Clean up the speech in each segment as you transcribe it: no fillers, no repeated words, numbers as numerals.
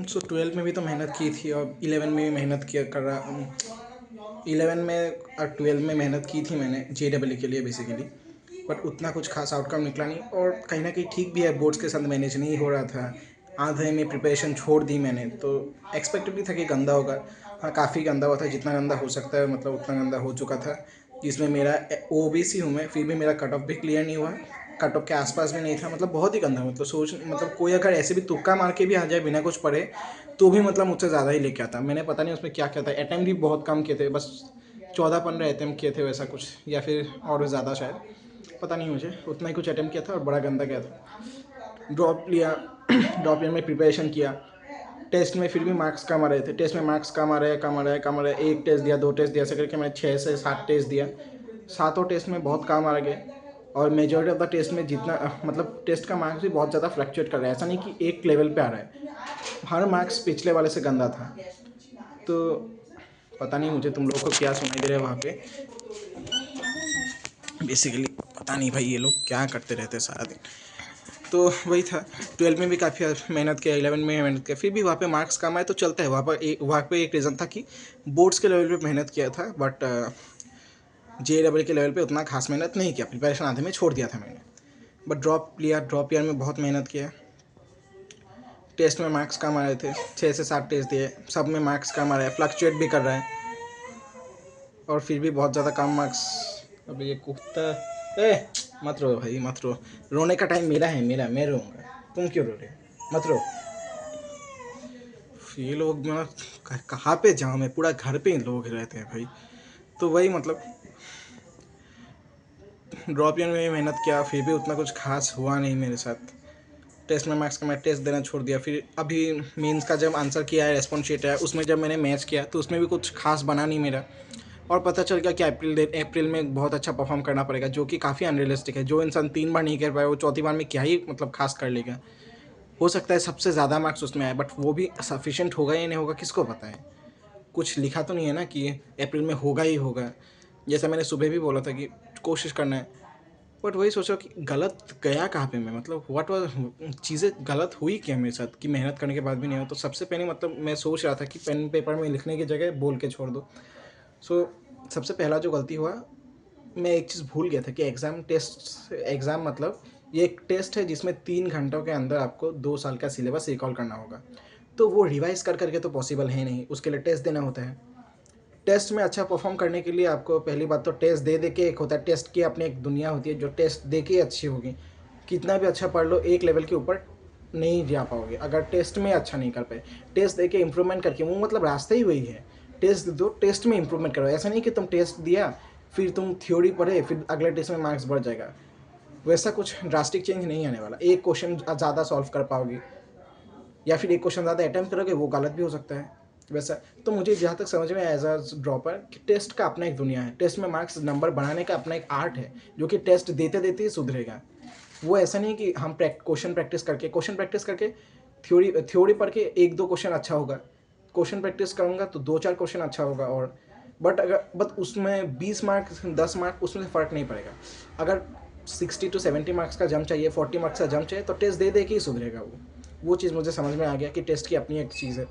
सो 12 में भी तो मेहनत की थी और 11 में भी मेहनत किया कर रहा। 11 में और 12 में मेहनत की थी मैंने JEE के लिए बेसिकली, बट उतना कुछ खास आउटकम निकला नहीं और कहीं ना कहीं ठीक भी है, बोर्ड्स के साथ मैनेज नहीं हो रहा था। आधे में प्रिपरेशन छोड़ दी मैंने, तो एक्सपेक्टेड भी था कि गंदा होगा। हाँ, काफ़ी गंदा हुआ था, जितना गंदा हो सकता है मतलब उतना गंदा हो चुका था। जिसमें मेरा OBC हूँ मैं, फिर भी मेरा कट ऑफ भी क्लियर नहीं हुआ, कट ऑफ के आसपास भी नहीं था, मतलब बहुत ही गंदा। मतलब सोच, मतलब कोई अगर ऐसे भी तुक्का मार के भी आ जाए बिना कुछ पढ़े तो भी मतलब मुझसे ज़्यादा ही लेके आता। मैंने पता नहीं उसमें क्या क्या था, अटैम्प्ट भी बहुत कम किए थे, बस 14-15 अटैम्प्ट किए थे वैसा कुछ, या फिर और ज़्यादा शायद, पता नहीं मुझे। उतना ही कुछ अटैम्प्ट किया था और बड़ा गंदा गया था। ड्रॉप लिया ड्रॉप ईयर में प्रिपरेशन किया, टेस्ट में फिर भी मार्क्स कम आ रहे थे, टेस्ट में मार्क्स कम आ रहे हैं कम आ रहे हैं कम आ रहे हैं। एक टेस्ट दिया, 2 टेस्ट दिया, ऐसे करके मैंने 6 से 7 टेस्ट दिया। सातों टेस्ट में बहुत कम आ गए और मेजॉरिटी ऑफ द टेस्ट में जितना मतलब टेस्ट का मार्क्स भी बहुत ज़्यादा फ्लक्चुएट कर रहा है, ऐसा नहीं कि एक लेवल पे आ रहा है, हर मार्क्स पिछले वाले से गंदा था। तो पता नहीं मुझे तुम लोगों को क्या सुनाई दे रहा है वहाँ पे, बेसिकली पता नहीं भाई ये लोग क्या करते रहते हैं सारा दिन। तो वही था, 12 में भी काफ़ी मेहनत किया, 11 में मेहनत किया, फिर भी वहाँ पे मार्क्स कम आए तो चलता है। वहाँ पे एक रीज़न था कि बोर्ड्स के लेवल पे मेहनत किया था, बट JEE के लेवल पे उतना खास मेहनत नहीं किया, प्रिपरेशन आधे में छोड़ दिया था मैंने। बट ड्रॉप लिया, ड्रॉप ईयर में बहुत मेहनत किया। टेस्ट में मार्क्स कम आ रहे थे, 6 से 7 टेस्ट दिए, सब में मार्क्स कम आ रहा है, फ्लक्चुएट भी कर रहा है और फिर भी बहुत ज़्यादा कम मार्क्स। अभी ये कुत्ता, ए मत रो भाई मत रो, रोने का टाइम मेरा है, मेरा, मैं रोऊंगा, तुम क्यों रो रहे हो, मत रो। ये लोग मैं कहाँ पे जाऊँ, मैं पूरा घर पे ही लोग रहते हैं भाई। तो वही मतलब ड्रॉप ईयर में भी मेहनत किया, फिर भी उतना कुछ खास हुआ नहीं मेरे साथ। टेस्ट में मार्क्स का मैं टेस्ट देना छोड़ दिया। फिर अभी मेंस का जब आंसर किया है, रेस्पॉन्स शीट है, उसमें जब मैंने मैच किया तो उसमें भी कुछ खास बना नहीं मेरा। और पता चल गया कि अप्रैल में बहुत अच्छा परफॉर्म करना पड़ेगा, जो कि काफ़ी अनरियलिस्टिक है। जो इंसान 3 बार नहीं कर पाया वो चौथी बार में क्या ही मतलब खास कर लेगा। हो सकता है सबसे ज़्यादा मार्क्स उसमें आए, बट वो भी सफिशेंट होगा या नहीं होगा किसको पता है। कुछ लिखा तो नहीं है ना कि अप्रैल में होगा ही होगा। जैसा मैंने सुबह भी बोला था कि कोशिश करना है, बट वही सोचो कि गलत गया कहाँ पे मैं, मतलब व्हाट वाज, चीज़ें गलत हुई क्या मेरे साथ कि मेहनत करने के बाद भी नहीं हुआ। तो सबसे पहले मतलब मैं सोच रहा था कि पेन पेपर में लिखने की जगह बोल के छोड़ दो। सो सबसे पहला जो गलती हुआ, मैं एक चीज़ भूल गया था कि एग्ज़ाम मतलब ये एक टेस्ट है जिसमें 3 घंटों के अंदर आपको 2 साल का सिलेबस रिकॉल करना होगा। तो वो रिवाइज कर करके तो पॉसिबल है नहीं, उसके लिए टेस्ट देना होता है। टेस्ट में अच्छा परफॉर्म करने के लिए आपको पहली बात तो टेस्ट दे के, एक होता है टेस्ट की अपनी एक दुनिया होती है जो टेस्ट दे के अच्छी होगी। कितना भी अच्छा पढ़ लो, एक लेवल के ऊपर नहीं जा पाओगे अगर टेस्ट में अच्छा नहीं कर पाए। टेस्ट दे के इम्प्रूवमेंट करके, वो मतलब रास्ता ही वही है, टेस्ट दो, टेस्ट में इम्प्रूवमेंट करो। ऐसा नहीं कि तुम टेस्ट दिया फिर तुम थ्योरी पढ़े फिर अगले टेस्ट में मार्क्स बढ़ जाएगा, वैसा कुछ ड्रास्टिक चेंज नहीं आने वाला। एक क्वेश्चन ज़्यादा सॉल्व कर पाओगे या फिर एक क्वेश्चन ज़्यादा अटैम्प्ट करोगे, वो गलत भी हो सकता है वैसा। तो मुझे जहाँ तक समझ में एज अ ड्रॉपर कि टेस्ट का अपना एक दुनिया है, टेस्ट में मार्क्स नंबर बढ़ाने का अपना एक आर्ट है जो कि टेस्ट देते देते ही सुधरेगा। वो ऐसा नहीं कि हम क्वेश्चन प्रैक्टिस करके थ्योरी पढ़ के 1-2 क्वेश्चन अच्छा होगा, क्वेश्चन प्रैक्टिस करूँगा तो 2-4 क्वेश्चन अच्छा होगा। और बट उसमें 20 मार्क्स 10 मार्क उसमें फ़र्क नहीं पड़ेगा। अगर 60 to 70 मार्क्स का जंप चाहिए, 40 मार्क्स का जंप चाहिए, तो टेस्ट दे दे के ही सुधरेगा वो चीज़ मुझे समझ में आ गया कि टेस्ट की अपनी एक चीज़ है।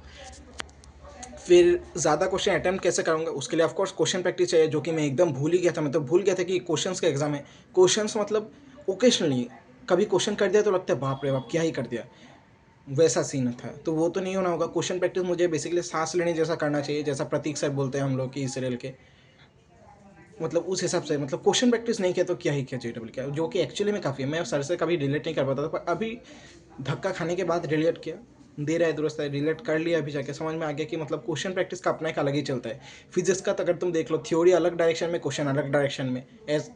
फिर ज़्यादा क्वेश्चन अटैम्प्ट कैसे करूँगा, उसके लिए ऑफकोर्स क्वेश्चन प्रैक्टिस चाहिए, जो कि मैं एकदम भूल ही गया था। मैं तो भूल गया था कि क्वेश्चंस का एग्जाम है। क्वेश्चंस मतलब ओकेशनली कभी क्वेश्चन कर दिया तो लगता है बाप रे बाप क्या ही कर दिया, वैसा सीन था। तो वो तो नहीं होना होगा। क्वेश्चन प्रैक्टिस मुझे बेसिकली सांस लेने जैसा करना चाहिए, जैसा प्रतीक सर बोलते हैं हम लोग की सीरियल के, मतलब उस हिसाब से। मतलब क्वेश्चन प्रैक्टिस नहीं किया तो क्या ही किया JEE क्या, जो कि एक्चुअली में काफ़ी है। मैं सर से कभी रिलेट नहीं कर पाता था, पर अभी धक्का खाने के बाद रिलेट किया, दे रहा है दुरुस्त है, रिलेट कर लिया, अभी जाके समझ में आ गया कि मतलब क्वेश्चन प्रैक्टिस का अपना एक अलग ही चलता है। फिजिक्स का तो अगर तुम देख लो, थ्योरी अलग डायरेक्शन में, क्वेश्चन अलग डायरेक्शन में। एज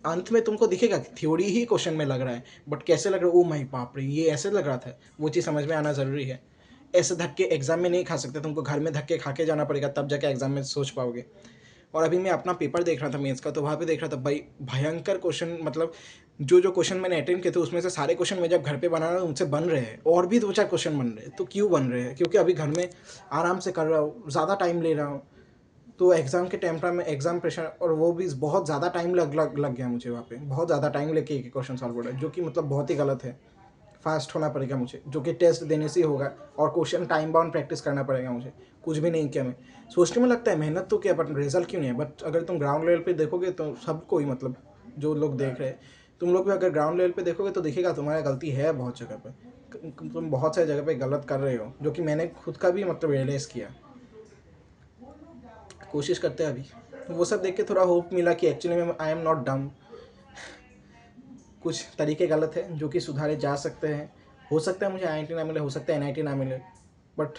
अंत में तुमको दिखेगा कि थ्योरी ही क्वेश्चन में लग रहा है, बट कैसे लग रहा है, ओ माई बाप रे ये ऐसे लग रहा था, वो चीज़ समझ में आना ज़रूरी है। ऐसे धक्के एग्जाम में नहीं खा सकते, तुमको घर में धक्के खा के जाना पड़ेगा, तब जाके एग्जाम में सोच पाओगे। और अभी मैं अपना पेपर देख रहा था मेंस का, तो वहाँ पे देख रहा था भाई भयंकर क्वेश्चन, मतलब जो जो क्वेश्चन मैंने अटेंड किए थे उसमें से सारे क्वेश्चन मैं जब घर पे बना रहा हूँ उनसे बन रहे हैं, और भी 2-4 क्वेश्चन बन रहे हैं। तो क्यों बन रहे हैं, क्योंकि अभी घर में आराम से कर रहा हूँ, ज़्यादा टाइम ले रहा हूँ। तो एग्ज़ाम के टाइम पर मैं एग्ज़ाम प्रेशर, और वो भी बहुत ज़्यादा टाइम लग गया मुझे वहाँ पे, बहुत ज़्यादा टाइम लेके एक क्वेश्चन सॉल्व हो रहा है, जो कि मतलब बहुत ही गलत है। फास्ट होना पड़ेगा मुझे, जो कि टेस्ट देने से ही होगा, और क्वेश्चन टाइम बाउंड प्रैक्टिस करना पड़ेगा मुझे। कुछ भी नहीं किया मैं, सोचने में लगता है मेहनत तो किया बट रिजल्ट क्यों नहीं है। बट अगर तुम ग्राउंड लेवल पे देखोगे तो सबको ही, मतलब जो लोग देख रहे हैं, तुम लोग भी अगर ग्राउंड लेवल पे देखोगे तो दिखेगा तुम्हारा गलती है बहुत जगह पे, तुम बहुत सारी जगह पे गलत कर रहे हो, जो कि मैंने खुद का भी मतलब रियलाइज़ किया। कोशिश करते हैं अभी, तो वो सब देख के थोड़ा होप मिला कि एक्चुअली में आई एम नॉट डम। कुछ तरीके गलत हैं जो कि सुधारे जा सकते हैं। हो सकता है मुझे IIT ना मिले, हो सकता है NIT ना मिले, but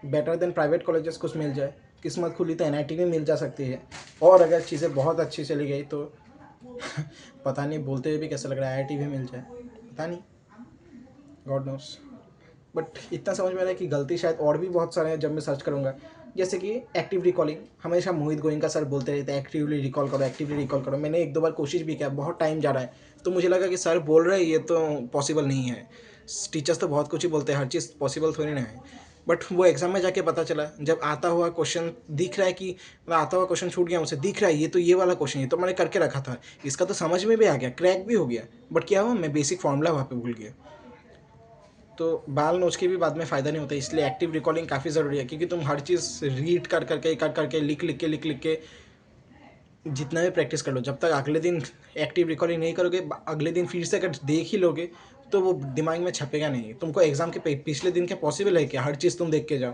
better than private colleges कुछ मिल जाए। किस्मत खुली तो NIT भी मिल जा सकती है, और अगर चीज़ें बहुत अच्छी चली गई तो पता नहीं, बोलते हुए भी कैसा लग रहा है, IIT भी मिल जाए, पता नहीं, गॉड नोस। बट इतना समझ में आ रहा है कि गलती शायद और भी बहुत सारे हैं जब मैं सर्च करूँगा। जैसे कि एक्टिव रिकॉलिंग, हमेशा मोहित गोयनका सर बोलते रहते हैं एक्टिवली रिकॉल करो, एक्टिवली रिकॉल करो। मैंने एक दो बार कोशिश भी किया, बहुत टाइम जा रहा है, तो मुझे लगा कि सर बोल रहे हैं ये तो पॉसिबल नहीं है। टीचर्स तो बहुत कुछ ही बोलते हैं, हर चीज़ पॉसिबल थोड़ी ना है। बट वो एग्ज़ाम में जाके पता चला, जब आता हुआ क्वेश्चन दिख रहा है कि आता हुआ क्वेश्चन छूट गया मुझसे, दिख रहा है ये तो ये वाला क्वेश्चन, ये तो मैंने करके रखा था, इसका तो समझ में भी आ गया, क्रैक भी हो गया, बट क्या हुआ, मैं बेसिक फॉर्मूला वहाँ पे भूल गया। तो बाल नोच के भी बाद में फ़ायदा नहीं होता, इसलिए एक्टिव रिकॉलिंग काफ़ी ज़रूरी है, क्योंकि तुम हर चीज़ रीड कर करके लिख के जितना भी प्रैक्टिस कर लो, जब तक अगले दिन एक्टिव रिकॉलिंग नहीं करोगे, अगले दिन फिर से अगर देख ही लोगे तो वो दिमाग में छपेगा नहीं। तुमको एग्ज़ाम के पिछले दिन क्या पॉसिबल है क्या हर चीज़ तुम देख के जाओ?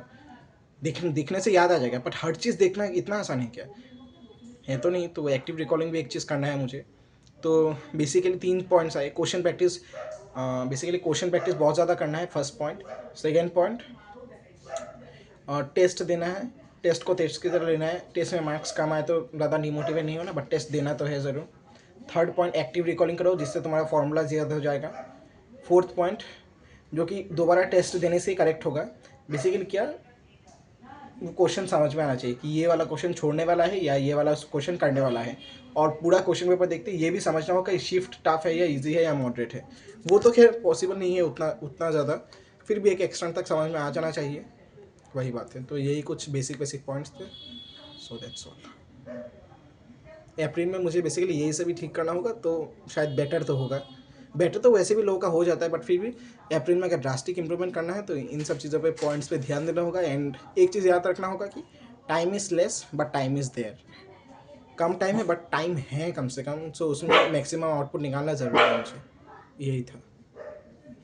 दिखने से याद आ जाएगा, बट हर चीज़ देखना इतना आसान है क्या? है तो नहीं। तो एक्टिव रिकॉलिंग भी एक चीज़ करना है मुझे। तो बेसिकली 3 पॉइंट्स आए। Question practice, basically question practice बहुत ज़्यादा करना है, first point. Second point, test देना है, टेस्ट को टेस्ट की तरह लेना है। टेस्ट में मार्क्स कम आए तो ज़्यादा डिमोटिवेट नहीं होना, बट टेस्ट देना तो है ज़रूर। थर्ड पॉइंट, एक्टिव रिकॉलिंग करो जिससे तुम्हारा फॉर्मूला ज़्यादा हो जाएगा। फोर्थ पॉइंट, जो कि दोबारा टेस्ट देने से ही करेक्ट होगा, बेसिकली क्या, वो क्वेश्चन समझ में आना चाहिए कि ये वाला क्वेश्चन छोड़ने वाला है या ये वाला क्वेश्चन करने वाला है, और पूरा क्वेश्चन पेपर देखते ये भी समझना होगा कि शिफ्ट टफ है या इजी है या मॉडरेट है। वो तो खैर पॉसिबल नहीं है उतना उतना ज़्यादा, फिर भी एक एक्सटेंट तक समझ में आ जाना चाहिए, वही बात है। तो यही कुछ बेसिक पॉइंट्स थे। So that's all. अप्रैल में मुझे बेसिकली यही सभी ठीक करना होगा, तो शायद बेटर तो होगा। बेटर तो वैसे भी लोगों का हो जाता है, बट फिर भी अप्रैल में अगर ड्रास्टिक इंप्रूवमेंट करना है तो इन सब चीज़ों पे, पॉइंट्स पे ध्यान देना होगा। एंड एक चीज़ याद रखना होगा कि time is less but time is there. कम टाइम है बट टाइम है कम से कम, सो उसमें मैक्सिमम आउटपुट निकालना ज़रूरी है मुझे। यही था।